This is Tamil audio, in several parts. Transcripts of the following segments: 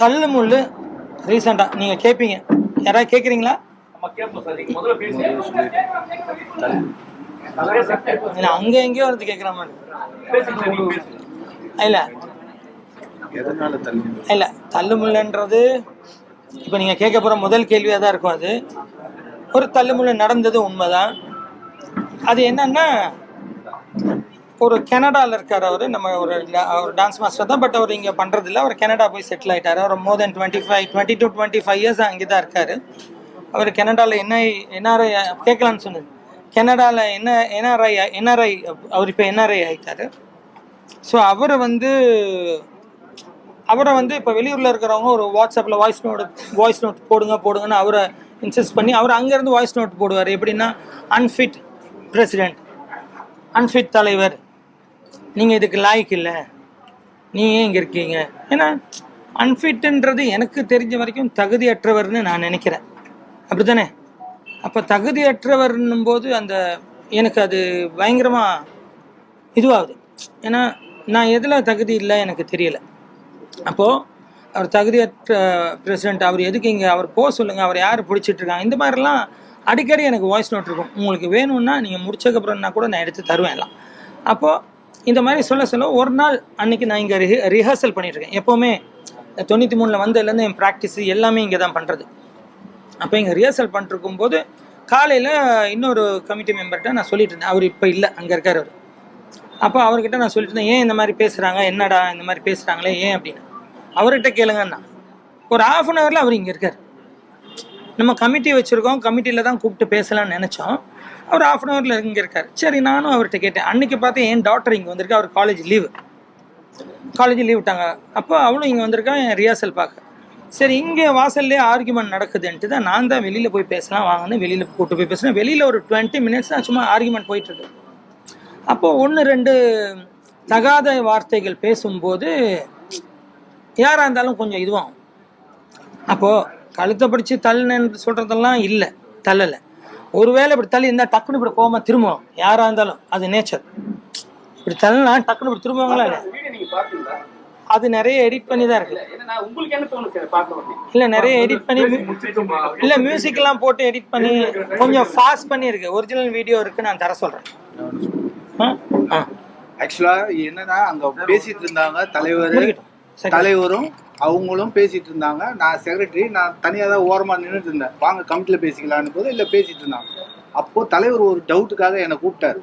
தள்ளு முள்ளு ரீசெண்டாக நீங்கள் கேட்பீங்க, யாராவது கேட்குறீங்களா? இல்லை, அங்கே எங்கேயோ வந்து கேட்குற மாதிரி இல்லை இல்லை. தள்ளுமுள்ளுன்றது இப்போ நீங்கள் கேட்க போகிற முதல் கேள்வியாக தான் இருக்கும். அது ஒரு தள்ளுமுள்ளு நடந்தது உண்மைதான். அது என்னன்னா, ஒரு கனடாவில் இருக்கார் அவர். நம்ம ஒரு டான்ஸ் மாஸ்டர் தான், பட் அவர் இங்கே பண்ணுறதில்ல. அவர் கனடா போய் செட்டில் ஆகிட்டார். அவர் மோர் தென் 25 இயர்ஸ் அங்கே தான் இருக்கார். அவர் கனடாவில் என்ஆர்ஐ கேட்கலான்னு சொன்னது. கனடாவில் என்ஆர்ஐ அவர் இப்போ என்ஆர்ஐ ஆகிட்டார். ஸோ அவரை வந்து இப்போ வெளியூரில் இருக்கிறவங்க ஒரு வாட்ஸ்அப்பில் வாய்ஸ் நோட் போடுங்கன்னு அவரை இன்சிஸ்ட் பண்ணி அவர் அங்கேருந்து வாய்ஸ் நோட் போடுவார். எப்படின்னா, அன்ஃபிட் பிரசிடெண்ட், அன்ஃபிட் தலைவர், நீங்கள் இதுக்கு லாய்க்கு இல்லை, நீங்கள் ஏன் இங்கே இருக்கீங்க? ஏன்னா அன்ஃபிட்டுன்றது எனக்கு தெரிஞ்ச வரைக்கும் தகுதியற்றவர்னு நான் நினைக்கிறேன். அப்படி தானே? அப்போ தகுதியற்றவர்னும் போது எனக்கு அது பயங்கரமாக இதுவாகுது. ஏன்னா நான் எதில் தகுதி இல்லை எனக்கு தெரியலை. அப்போது அவர் தகுதியற்ற பிரசிடெண்ட், அவர் எதுக்கு இங்கே, அவர் போக சொல்லுங்கள், அவர் யார் பிடிச்சிட்ருக்காங்க, இந்த மாதிரிலாம் அடிக்கடி எனக்கு வாய்ஸ் நோட் இருக்கும். உங்களுக்கு வேணும்னா நீங்கள் முடிச்சக்கப்புறம்னா கூட நான் எடுத்து தருவேன் எல்லாம். அப்போது இந்த மாதிரி சொல்ல ஒரு நாள் அன்றைக்கி நான் இங்கே ரிஹர்சல் பண்ணிகிட்ருக்கேன். எப்போவுமே 93 வந்ததுலேருந்து என் ப்ராக்டிஸு எல்லாமே இங்கே தான் பண்ணுறது. அப்போ இங்கே ரிஹர்சல் பண்ணிருக்கும்போது காலையில் இன்னொரு கமிட்டி மெம்பர்கிட்ட நான் சொல்லிட்டு இருந்தேன். அவர் இப்போ இல்லை, அங்கே இருக்கார் அவர். அப்போ அவர்கிட்ட நான் சொல்லிட்டு இருந்தேன், ஏன் இந்த மாதிரி பேசுகிறாங்க, என்னடா இந்த மாதிரி பேசுகிறாங்களே ஏன் அப்படின்னு. அவர்கிட்ட கேளுங்கண்ணா. ஒரு ½ அன் ஹவரில் அவர் இங்கே இருக்கார். நம்ம கமிட்டி வச்சுருக்கோம், கமிட்டியில் தான் கூப்பிட்டு பேசலாம்னு நினச்சோம். அவர் ½ அன் ஹவரில் இங்கே இருக்கார். சரி, நானும் அவர்கிட்ட கேட்டேன். அன்றைக்கி பார்த்து என் டாக்டர் இங்கே வந்திருக்கா. அவர் காலேஜ் லீவ் விட்டாங்க. அப்போ அவளும் இங்கே வந்திருக்கா என் ரிஹர்சல் பார்க்க. சரி, இங்கே வாசல்லே ஆர்குமெண்ட் நடக்குதுன்ட்டு தான் நான் தான் வெளியில் போய் பேசலாம் வாங்கன்னு வெளியில் கூப்பிட்டு போய் பேசுகிறேன். வெளியில் ஒரு 20 மினிட்ஸ் தான் சும்மா ஆர்குமெண்ட் போயிட்டுருக்கு. அப்போது 1-2 தகாத வார்த்தைகள் பேசும்போது யாராக இருந்தாலும் கொஞ்சம் இதுவாகும். அப்போது கழுத்தை பிடிச்சி தள்ளுன்னு சொல்கிறதெல்லாம் இல்லை, தள்ளலை. ஒருவேளை இப்படி தள்ளி இருந்தால் டக்குன்னு இப்படி போகாமல் திரும்புவோம். யாராக இருந்தாலும் அது நேச்சர். இப்படி தள்ளலாம் டக்குன்னு இப்படி திரும்புவாங்களா? அது நிறைய எடிட் பண்ணி தான் இருக்கு. இல்லை, நிறைய எடிட் பண்ணி, இல்லை மியூசிக்லாம் போட்டு எடிட் பண்ணி கொஞ்சம் ஃபாஸ்ட் பண்ணி இருக்கு. ஒரிஜினல் வீடியோ இருக்கு, நான் தர சொல்கிறேன். ஆக்சுவலா என்னன்னா, அங்க பேசிட்டு இருந்தாங்க தலைவரும் அவங்களும் பேசிட்டு இருந்தாங்க. நான் செக்ரட்டரி, நான் தனியாக தான் ஓரமாக நின்றுட்டு இருந்தேன். வாங்க கமிட்டியில் பேசிக்கலான்னு போது இல்லை பேசிட்டு இருந்தாங்க. அப்போது தலைவர் ஒரு டவுட்டுக்காக என்னை கூப்பிட்டாரு.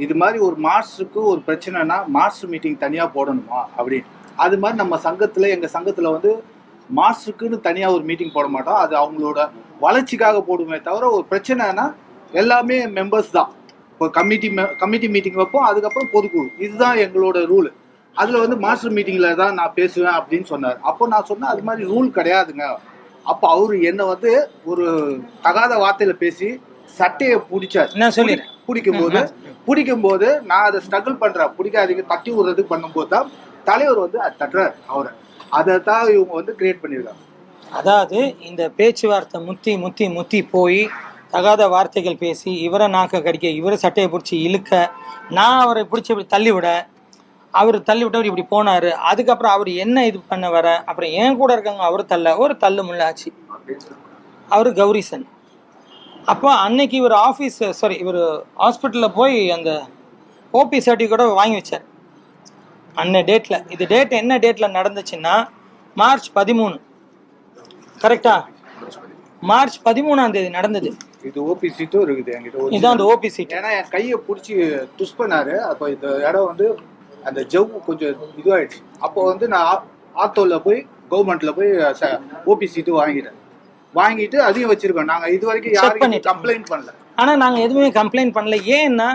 இது மாதிரி ஒரு மாஸ்டருக்கு ஒரு பிரச்சனைனா மாஸ்டர் மீட்டிங் தனியாக போடணுமா அப்படின்னு. அது மாதிரி நம்ம சங்கத்தில், எங்கள் சங்கத்தில் வந்து மாஸ்டருக்குன்னு தனியாக ஒரு மீட்டிங் போட மாட்டோம். அது அவங்களோட வளர்ச்சிக்காக போடுமே தவிர, ஒரு பிரச்சனைனா எல்லாமே மெம்பர்ஸ் தான். இப்போ கமிட்டி மீட்டிங் வைப்போம், அதுக்கப்புறம் பொதுக்குழு, இதுதான் எங்களோட ரூல். அதில் வந்து மாஸ்டர் மீட்டிங்கில் தான் நான் பேசுவேன் அப்படின்னு சொன்னார். அப்போ நான் சொன்னேன், அது மாதிரி ரூல் கிடையாதுங்க. அப்போ அவர் என்னை வந்து ஒரு தகாத வார்த்தையில் பேசி சட்டையை பிடிச்சார். நான் சொல்லிடுறேன். பிடிக்கும் போது நான் அதை ஸ்ட்ரகிள் பண்ணுறேன், பிடிக்காதீங்க தட்டி விடுறதுக்கு பண்ணும்போது தான் தலைவர் வந்து அது தட்டுறார் அவரை. அதை தான் இவங்க வந்து கிரியேட் பண்ணியிருக்காங்க. அதாவது இந்த பேச்சுவார்த்தை முத்தி போய் தகாத வார்த்தைகள் பேசி இவரை நாக்க கடிக்க, இவரை சட்டையை பிடிச்சி இழுக்க, நான் அவரை பிடிச்சி இப்படி தள்ளிவிட, அவர் தள்ளிவிட்டவர் இப்படி போனார். அதுக்கப்புறம் அவர் என்ன இது பண்ண வர, அப்புறம் என் கூட இருக்காங்க அவர் ஒரு தள்ளு முள்ளாச்சு. அவர் கௌரிசன். அப்போ அன்னைக்கு இவர் இவர் ஹாஸ்பிட்டலில் போய் அந்த ஓபி சர்டிஃபிகேட்டை வாங்கி வச்சார் அன்ன டேட்டில். இது டேட் என்ன டேட்டில் நடந்துச்சுன்னா மார்ச் 13. கரெக்டா? மார்ச் 13ஆம் தேதி நடந்தது. இது ஓபி சீட்டும் இருக்குது என்கிட்ட. இதுதான் அந்த ஓபி சீட். ஏன்னா என் கையை பிடிச்சி டுஸ் பண்ணாரு. அப்போ இந்த இடம் வந்து அந்த ஜவ்வு கொஞ்சம் இதுவாயிடுச்சு. அப்போ வந்து நான் ஆத்தோவில் போய் கவர்மெண்ட்ல போய் ஓபி சீட்டு வாங்கிட்டு அதையும் வச்சிருக்கோம். நாங்கள் இது வரைக்கும் யாரும் கம்ப்ளைண்ட் பண்ணல. ஆனால் நாங்கள் எதுவுமே கம்ப்ளைண்ட் பண்ணல. ஏன்னா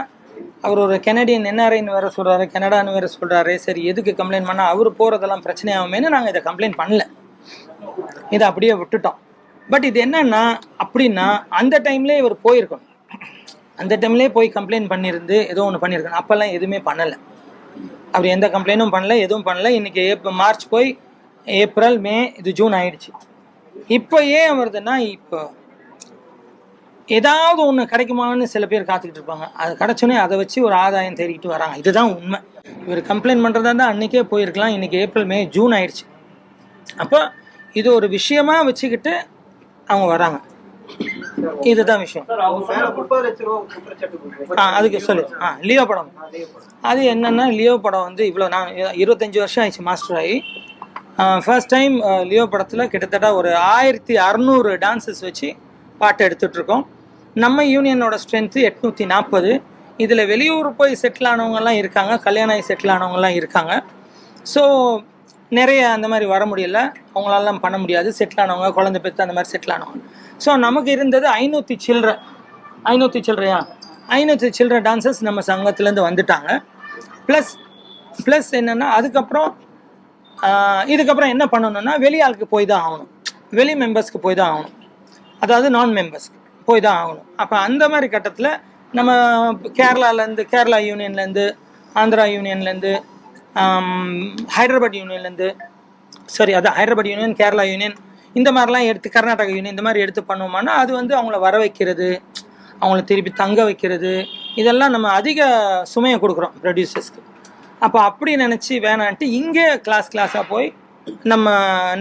அவர் ஒரு கெனடியன் என்ஆர்ஐன்னு வேற சொல்றாரு, கனடான்னு வேற சொல்றாரு. சரி, எதுக்கு கம்ப்ளைண்ட் பண்ணால் அவர் போகிறதெல்லாம் பிரச்சனையாகுமேனு நாங்கள் இதை கம்ப்ளைண்ட் பண்ணல. இதை அப்படியே விட்டுட்டோம். பட் இது என்னன்னா, அப்படின்னா அந்த டைம்லேயே இவர் போயிருக்கணும். அந்த டைம்லேயே போய் கம்ப்ளைண்ட் பண்ணியிருந்து ஏதோ ஒன்று பண்ணியிருக்கணும். அப்போல்லாம் எதுவுமே பண்ணலை. அவர் எந்த கம்ப்ளைண்ட்டும் பண்ணல, எதுவும் பண்ணல. இன்றைக்கி மார்ச் போய் ஏப்ரல், மே, இது ஜூன் ஆயிடுச்சு. இப்போ ஏன் வருதுன்னா, இப்போ ஏதாவது ஒன்று கிடைக்குமான்னு சில பேர் காத்துக்கிட்டு இருப்பாங்க. அது கிடச்சோன்னே அதை வச்சு ஒரு ஆதாயம் தேடிக்கிட்டு வராங்க. இதுதான் உண்மை. இவர் கம்ப்ளைண்ட் பண்ணுறதா இருந்தால் அன்றைக்கே போயிருக்கலாம். இன்றைக்கி ஏப்ரல், மே, ஜூன் ஆயிடுச்சு. அப்போ இது ஒரு விஷயமா வச்சுக்கிட்டு அவங்க வராங்க. இதுதான் விஷயம். அதுக்கு சொல்லு. லியோ படம் அது என்னன்னா, லியோ படம் வந்து இவ்வளோ நான் 25 வருஷம் ஆயிடுச்சு மாஸ்டர் ஆகி. ஃபர்ஸ்ட் டைம் லியோ படத்தில் கிட்டத்தட்ட ஒரு 1600 டான்சஸ் வச்சு பாட்டு எடுத்துட்ருக்கோம். நம்ம யூனியனோட ஸ்ட்ரென்த்து 840. இதில் வெளியூர் போய் செட்டில் ஆனவங்கலாம் இருக்காங்க, கல்யாணம் ஆகி செட்டில் ஆனவங்கலாம் இருக்காங்க. ஸோ நிறைய அந்த மாதிரி வர முடியல, அவங்களாலாம் பண்ண முடியாது. செட்டில் ஆனவங்க, குழந்தை பெற்று அந்த மாதிரி செட்டில் ஆனவங்க. ஸோ நமக்கு இருந்தது 500 சில்லற டான்சர்ஸ் நம்ம சங்கத்துலேருந்து வந்துட்டாங்க. ப்ளஸ் என்னென்னா, இதுக்கப்புறம் என்ன பண்ணணும்னா, வெளி ஆளுக்கு போய் தான் ஆகணும், வெளி மெம்பர்ஸ்க்கு போய் தான் ஆகணும், அதாவது நான் மெம்பர்ஸ்க்கு போய் தான் ஆகணும். அப்போ அந்த மாதிரி கட்டத்தில் நம்ம கேரளா யூனியன்லேருந்து, ஆந்திரா யூனியன்லேருந்து, ஹைதராபாத் யூனியன்லேருந்து, ஹைதராபாத் யூனியன், கேரளா யூனியன், இந்த மாதிரிலாம் எடுத்து, கர்நாடகா யூனியன், இந்த மாதிரி எடுத்து பண்ணுவோம்னா அது வந்து அவங்கள வர வைக்கிறது, அவங்கள திருப்பி தங்க வைக்கிறது, இதெல்லாம் நம்ம அதிக சுமையை கொடுக்குறோம் ப்ரொடியூசர்ஸ்க்கு. அப்போ அப்படி நினச்சி வேணான்ட்டு இங்கே கிளாஸாக போய் நம்ம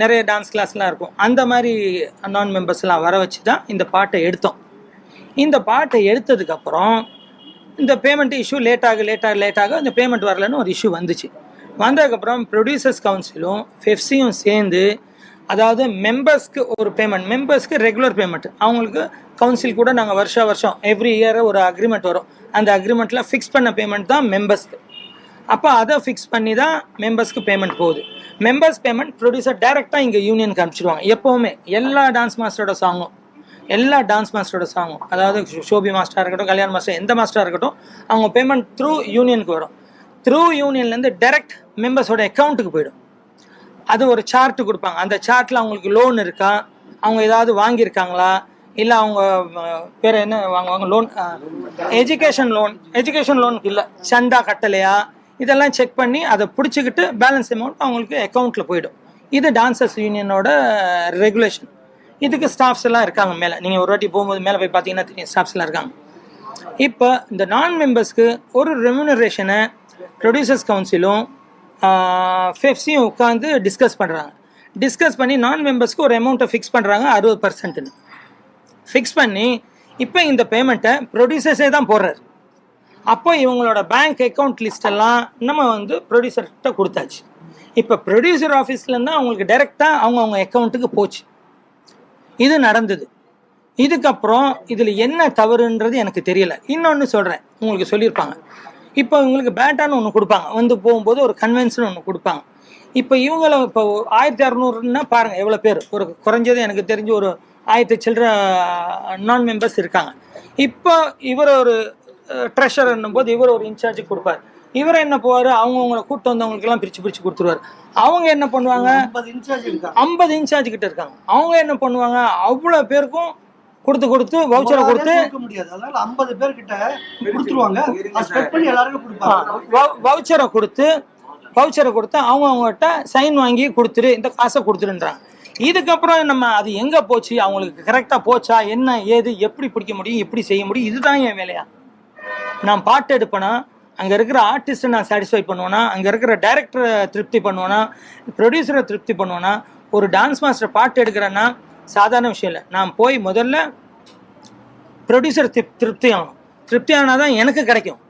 நிறைய டான்ஸ் கிளாஸ்லாம் இருக்கும், அந்த மாதிரி நான் மெம்பர்ஸ்லாம் வர வச்சு தான் இந்த பாட்டை எடுத்தோம். இந்த பாட்டை எடுத்ததுக்கப்புறம் இந்த பேமெண்ட் இஷ்யூ லேட்டாக இந்த பேமெண்ட் வரலன்னு ஒரு இஷ்யூ வந்துச்சு. வந்ததுக்கப்புறம் ப்ரொடியூசர்ஸ் கவுன்சிலும் ஃபெஃப்சியும் சேர்ந்து, அதாவது மெம்பர்ஸ்க்கு ஒரு பேமெண்ட், மெம்பர்ஸ்க்கு ரெகுலர் பேமெண்ட், அவங்களுக்கு கவுன்சில் கூட நாங்கள் வருஷம் எவ்ரி இயர் ஒரு அக்ரிமெண்ட் வரும், அந்த அக்ரிமெண்ட்டில் ஃபிக்ஸ் பண்ண பேமெண்ட் தான் மெம்பர்ஸ்க்கு. அப்போ அதை ஃபிக்ஸ் பண்ணி தான் மெம்பர்ஸ்க்கு பேமெண்ட் போகுது. மெம்பர்ஸ் பேமெண்ட் ப்ரொடியூசர் டைரெக்டாக இங்கே யூனியனுக்கு அனுப்பிச்சிடுவாங்க. எப்போவுமே எல்லா டான்ஸ் மாஸ்டரோட சாங்கும், அதாவது ஷோபி மாஸ்டராக இருக்கட்டும், கல்யாண் மாஸ்டர், எந்த மாஸ்டராக இருக்கட்டும், அவங்க பேமெண்ட் த்ரூ யூனியனுக்கு வரும். த்ரூ யூனியன்லேருந்து டைரக்ட் மெம்பர்ஸோட அக்கௌண்ட்டுக்கு போயிடும். அது ஒரு சார்ட்டு கொடுப்பாங்க. அந்த சார்ட்டில் அவங்களுக்கு லோன் இருக்கா, அவங்க ஏதாவது வாங்கியிருக்காங்களா, இல்லை அவங்க பேர் என்ன வாங்குவாங்க, லோன், எஜுகேஷன் லோனுக்கு இல்லை, சண்டா கட்டலையா, இதெல்லாம் செக் பண்ணி அதை பிடிச்சிக்கிட்டு பேலன்ஸ் அமௌண்ட் அவங்களுக்கு அக்கௌண்ட்டில் போயிடும். இது டான்சர்ஸ் யூனியனோட ரெகுலேஷன். இதுக்கு ஸ்டாஃப்ஸ் எல்லாம் இருக்காங்க மேலே. நீங்கள் ஒரு வாட்டி போகும்போது மேலே போய் பார்த்தீங்கன்னா தெரியும், ஸ்டாஃப்ஸ்லாம் இருக்காங்க. இப்போ இந்த நான் மெம்பர்ஸ்க்கு ஒரு ரெம்யூனரேஷனை ப்ரொடியூசர்ஸ் கவுன்சிலும் ஃபெஃப்சியும் உட்காந்து டிஸ்கஸ் பண்ணி நான் மெம்பர்ஸ்க்கு ஒரு அமௌண்ட்டை ஃபிக்ஸ் பண்ணுறாங்க, 60%. ஃபிக்ஸ் பண்ணி இப்போ இந்த பேமெண்ட்டை ப்ரொடியூசர்ஸே தான் போடுறாரு. அப்போ இவங்களோட பேங்க் அக்கௌண்ட் லிஸ்டெல்லாம் நம்ம வந்து ப்ரொடியூசர்கிட்ட கொடுத்தாச்சு. இப்போ ப்ரொடியூசர் ஆஃபீஸ்லேருந்து அவங்களுக்கு டைரெக்டாக அவங்க அக்கௌண்ட்டுக்கு போச்சு. இது நடந்தது. இதுக்கப்புறம் இதில் என்ன தவறுன்றது எனக்கு தெரியல. இன்னொன்று சொல்கிறேன், உங்களுக்கு சொல்லியிருப்பாங்க. இப்போ இவங்களுக்கு பேட்டான்னு ஒன்று கொடுப்பாங்க, வந்து போகும்போது ஒரு கன்வென்ஷன் ஒன்று கொடுப்பாங்க. இப்போ இவங்களை இப்போ 1600ன்னா பாருங்கள் எவ்வளோ பேர், ஒரு குறைஞ்சது எனக்கு தெரிஞ்சு ஒரு 1000 சில்லற நான் மெம்பர்ஸ் இருக்காங்க. இப்போ இவர் ஒரு ட்ரெஷர்ன்னும் போது இவர் ஒரு இன்சார்ஜுக்கு கொடுப்பார். இவர் என்ன போவார், அவங்கவுங்களை கூப்பிட்டு வந்தவங்களுக்கெல்லாம் பிரித்து கொடுத்துருவார். அவங்க என்ன பண்ணுவாங்க, 50 இன்சார்ஜ் கிட்ட இருக்காங்க. அவங்க என்ன பண்ணுவாங்க, அவ்வளோ பேருக்கும் கொடுத்து வவுச்சரை கொடுத்து வவுச்சரை கொடுத்து அவங்ககிட்ட சைன் வாங்கி கொடுத்துரு, இந்த காசை கொடுத்துருன்றாங்க. இதுக்கப்புறம் நம்ம அது எங்கே போச்சு, அவங்களுக்கு கரெக்டாக போச்சா, என்ன ஏது, எப்படி பிடிக்க முடியும், எப்படி செய்ய முடியும், இதுதான் என் வேலையா. நான் பாட்டு எடுப்பேனா, அங்கே இருக்கிற ஆர்டிஸ்ட்டை நான் சாட்டிஸ்ஃபை பண்ணுவேனா, அங்கே இருக்கிற டைரக்டரை திருப்தி பண்ணுவேனா, ப்ரொடியூசரை திருப்தி பண்ணுவேனா. ஒரு டான்ஸ் மாஸ்டர் பாட்டு எடுக்கிறேன்னா சாதாரண விஷயம் இல்லை. நான் போய் முதல்ல ப்ரொடியூசர் திருப்தி ஆகணும், திருப்தி ஆனால் தான் எனக்கு கிடைக்கும்.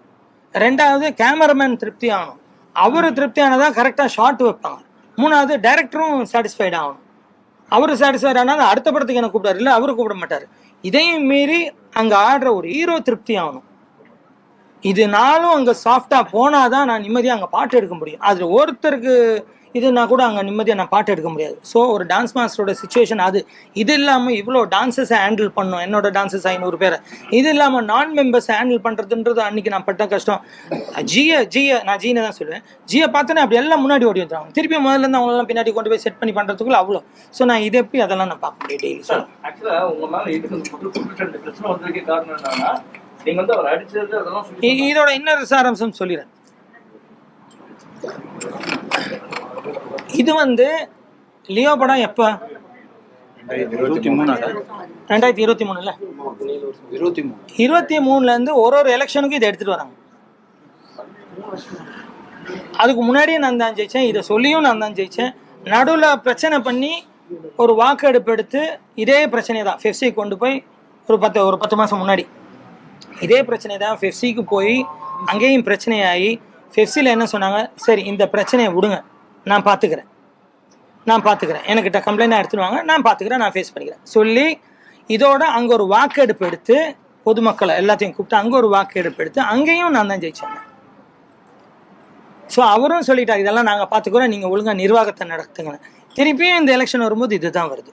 ரெண்டாவது கேமராமேன் திருப்தி ஆகணும், அவர் திருப்தி ஆனால் தான் கரெக்டாக ஷார்ட் வைப்பாங்க. மூணாவது டைரக்டரும் சாட்டிஸ்ஃபைட் ஆகணும். அவர் சாட்டிஸ்ஃபைட் ஆனால் அடுத்த படத்துக்கு எனக்கு கூப்பிடாரு, இல்லை அவரு கூப்பிட மாட்டார். இதையும் மீறி அங்கே ஆடுற ஒரு ஹீரோ திருப்தி ஆகணும். இதனாலும் அங்கே சாஃப்டாக போனால் தான் நான் நிம்மதியாக அங்கே பாட்டு எடுக்க முடியும். அதில் ஒருத்தருக்கு இதுனா கூட அங்கே நிம்மதியாக நான் பாட்டு எடுக்க முடியாது. ஸோ ஒரு டான்ஸ் மாஸ்டரோட சுச்சுவேஷன் அது. இது இல்லாமல் இவ்வளோ டான்ஸஸை ஹேண்டில் பண்ணணும், என்னோட டான்ஸஸ் 500 பேரை. இது இல்லாமல் நான் மெம்பர்ஸை ஹேண்டில் பண்ணுறதுன்றது அன்றைக்கி நான் பட்ட கஷ்டம். நான் ஜீனை தான் சொல்லுவேன். ஜியை பார்த்தோன்னே அப்படி எல்லாம் முன்னாடி ஓடி வந்துடுவாங்க. திருப்பி முதல்லேருந்து அவங்களெல்லாம் பின்னாடி கொண்டு போய் செட் பண்ணி பண்ணுறதுக்குள்ள அவ்வளோ. ஸோ நான் இது எப்படி அதெல்லாம் நான் பார்க்க முடியும் டெய்லி. சார் ஆக்சுவலாக உங்களால் பிரச்சனை வந்ததுக்கே காரணம் என்னன்னா, நீங்க வந்து அவர் அடிச்சது அதெல்லாம் இதோட இன்னொரு சாராம்சம் சொல்லிடுறேன். இது வந்து லியோ படம் எப்போ, 2023 23லேருந்து ஒரு எலெக்ஷனுக்கும் இதை எடுத்துகிட்டு வராங்க. அதுக்கு முன்னாடியே நான் தான் ஜெயித்தேன், இதை சொல்லியும் நான் தான் ஜெயித்தேன். நடுவில் பிரச்சனை பண்ணி ஒரு வாக்கெடுப்பு எடுத்து இதே பிரச்சனை தான் ஃபெஃப்சி கொண்டு போய் ஒரு 10 மாதம் முன்னாடி இதே பிரச்சனை தான் ஃபெஃப்சிக்கு போய் அங்கேயும் பிரச்சனையாகி ஃபெஃப்சியில் என்ன சொன்னாங்க, சரி இந்த பிரச்சனையை விடுங்க, நான் பார்த்துக்கிறேன் என்கிட்ட கம்ப்ளைண்டாக எடுத்துட்டு வாங்க, நான் பார்த்துக்கிறேன், நான் ஃபேஸ் பண்ணிக்கிறேன் சொல்லி இதோட அங்கே ஒரு வாக்கெடுப்பு எடுத்து பொதுமக்களை எல்லாத்தையும் கூப்பிட்டு அங்கே ஒரு வாக்கெடுப்பு எடுத்து அங்கேயும் நான் தான் ஜெயிச்சேன். ஸோ அவரும் சொல்லிட்டார், இதெல்லாம் நாங்கள் பார்த்துக்கிறோம், நீங்கள் ஒழுங்காக நிர்வாகத்தை நடத்துங்க. திருப்பியும் இந்த எலெக்ஷன் வரும்போது இதுதான் வருது.